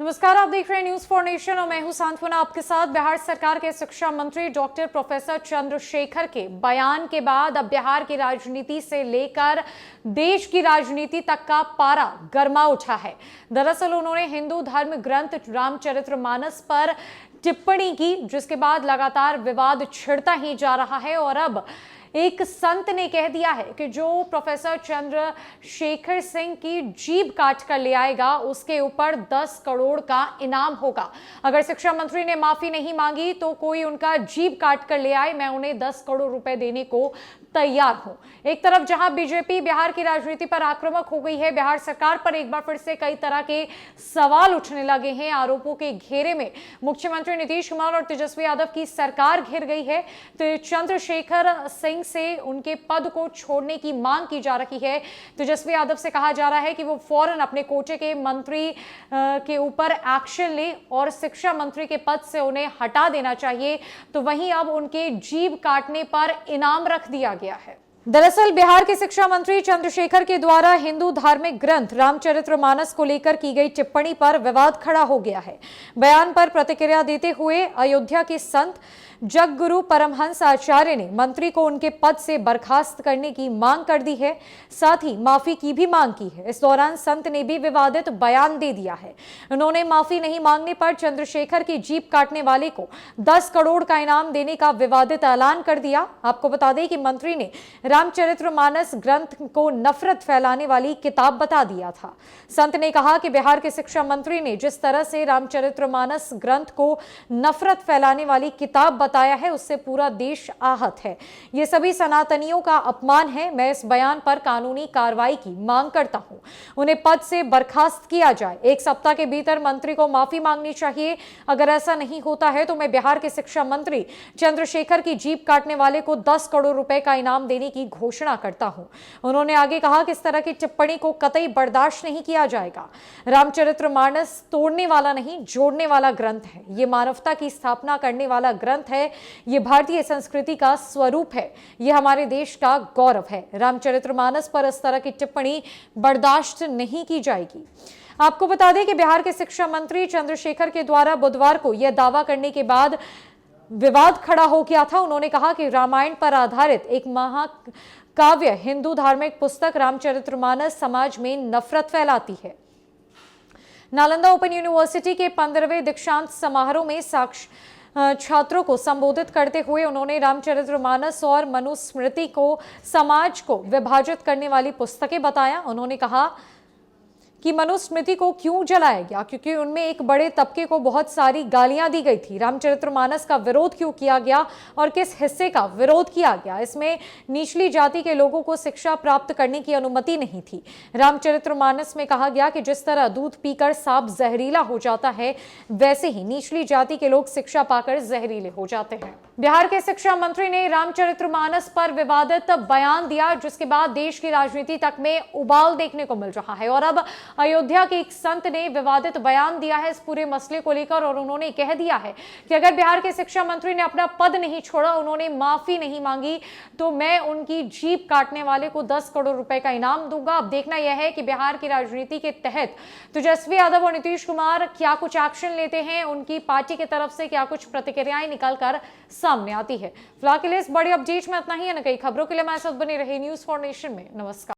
नमस्कार, आप देख रहे हैं न्यूज फॉर नेशन और मैं हूं सांत्वना आपके साथ। बिहार सरकार के शिक्षा मंत्री डॉक्टर प्रोफेसर चंद्रशेखर के बयान के बाद अब बिहार की राजनीति से लेकर देश की राजनीति तक का पारा गर्मा उठा है। दरअसल उन्होंने हिंदू धर्म ग्रंथ रामचरितमानस पर टिप्पणी की, जिसके बाद लगातार विवाद छिड़ता ही जा रहा है और अब एक संत ने कह दिया है कि जो प्रोफेसर चंद्रशेखर सिंह की जीभ काट कर ले आएगा उसके ऊपर 10 करोड़ का इनाम होगा। अगर शिक्षा मंत्री ने माफी नहीं मांगी तो कोई उनका जीभ काट कर ले आए, मैं उन्हें 10 करोड़ रुपए देने को तैयार हूं। एक तरफ जहां बीजेपी बिहार की राजनीति पर आक्रामक हो गई है, बिहार सरकार पर एक बार फिर से कई तरह के सवाल उठने लगे हैं। आरोपों के घेरे में मुख्यमंत्री नीतीश कुमार और तेजस्वी यादव की सरकार घिर गई है। तो चंद्रशेखर सिंह से उनके पद को छोड़ने की मांग की जा रही है। तेजस्वी यादव से कहा जा रहा है कि वो फौरन अपने कोटे के मंत्री के ऊपर एक्शन ले और शिक्षा मंत्री के पद से उन्हें हटा देना चाहिए। तो वहीं अब उनके जीभ काटने पर इनाम रख दिया गया है। दरअसल बिहार के शिक्षा मंत्री चंद्रशेखर के द्वारा हिंदू धार्मिक ग्रंथ रामचरितमानस को लेकर की गई टिप्पणी पर विवाद खड़ा हो गया है। बयान पर प्रतिक्रिया देते हुए अयोध्या के संत जगगुरु परमहंस आचार्य ने मंत्री को उनके पद से बर्खास्त करने की मांग कर दी है, साथ ही माफी की भी मांग की है। इस दौरान संत ने भी विवादित बयान दे दिया है। उन्होंने माफी नहीं मांगने पर चंद्रशेखर की जीभ काटने वाले को 10 करोड़ का इनाम देने का विवादित ऐलान कर दिया। आपको बता दें कि मंत्री ने रामचरितमानस ग्रंथ को नफरत फैलाने वाली किताब बता दिया था। संत ने कहा कि बिहार के शिक्षा मंत्री ने जिस तरह से रामचरितमानस ग्रंथ को नफरत फैलाने वाली किताब बताया है, उससे पूरा देश आहत है। ये सभी सनातनियों का अपमान है। मैं इस बयान पर कानूनी कार्रवाई की मांग करता हूं। उन्हें पद से बर्खास्त किया जाए। 1 सप्ताह के भीतर मंत्री को माफी मांगनी चाहिए। अगर ऐसा नहीं होता है तो मैं बिहार के शिक्षा मंत्री चंद्रशेखर की जीभ काटने वाले को 10 करोड़ रुपए का इनाम देने की घोषणा करता हूं। उन्होंने आगे कहा कि इस तरह की टिप्पणी को कतई बर्दाश्त नहीं किया जाएगा। रामचरितमानस तोड़ने वाला नहीं, जोड़ने वाला ग्रंथ है। यह मानवता की स्थापना करने वाला ग्रंथ है। यह भारतीय संस्कृति का स्वरूप है। यह हमारे देश का गौरव है। रामचरितमानस पर इस तरह की टिप्पणी बर्दाश्त नहीं की जाएगी। आपको बता दें कि बिहार के शिक्षा मंत्री चंद्रशेखर के द्वारा बुधवार को यह दावा करने के बाद विवाद खड़ा हो गया था। उन्होंने कहा कि रामायण पर आधारित एक महाकाव्य हिंदू धार्मिक पुस्तक रामचरितमानस समाज में नफरत फैलाती है। नालंदा ओपन यूनिवर्सिटी के 15वें दीक्षांत समारोह में छात्रों को संबोधित करते हुए उन्होंने रामचरितमानस और मनुस्मृति को समाज को विभाजित करने वाली पुस्तकें बताया। उन्होंने कहा कि मनुस्मृति को क्यों जलाया गया, क्योंकि उनमें एक बड़े तबके को बहुत सारी गालियां दी गई थी। रामचरितमानस का विरोध क्यों किया गया और किस हिस्से का विरोध किया गया? इसमें निचली जाति के लोगों को शिक्षा प्राप्त करने की अनुमति नहीं थी। रामचरितमानस में कहा गया कि जिस तरह दूध पीकर सांप जहरीला हो जाता है, वैसे ही निचली जाति के लोग शिक्षा पाकर जहरीले हो जाते हैं। बिहार के शिक्षा मंत्री ने रामचरितमानस पर विवादित बयान दिया, जिसके बाद देश की राजनीति तक में उबाल देखने को मिल रहा है और अब अयोध्या के एक संत ने विवादित बयान दिया है इस पूरे मसले को लेकर और उन्होंने कह दिया है कि अगर बिहार के शिक्षा मंत्री ने अपना पद नहीं छोड़ा, उन्होंने माफी नहीं मांगी, तो मैं उनकी जीभ काटने वाले को 10 करोड़ रुपए का इनाम दूंगा। अब देखना यह है कि बिहार की राजनीति के तहत तेजस्वी यादव और नीतीश कुमार क्या कुछ एक्शन लेते हैं, उनकी पार्टी की तरफ से क्या कुछ प्रतिक्रियाएं निकलकर सामने आती है। फिलहाल के लिए इस बड़ी अपडेट में इतना ही है। न कई खबरों के लिए हमारे साथ बने रहे न्यूज फॉर नेशन में। नमस्कार।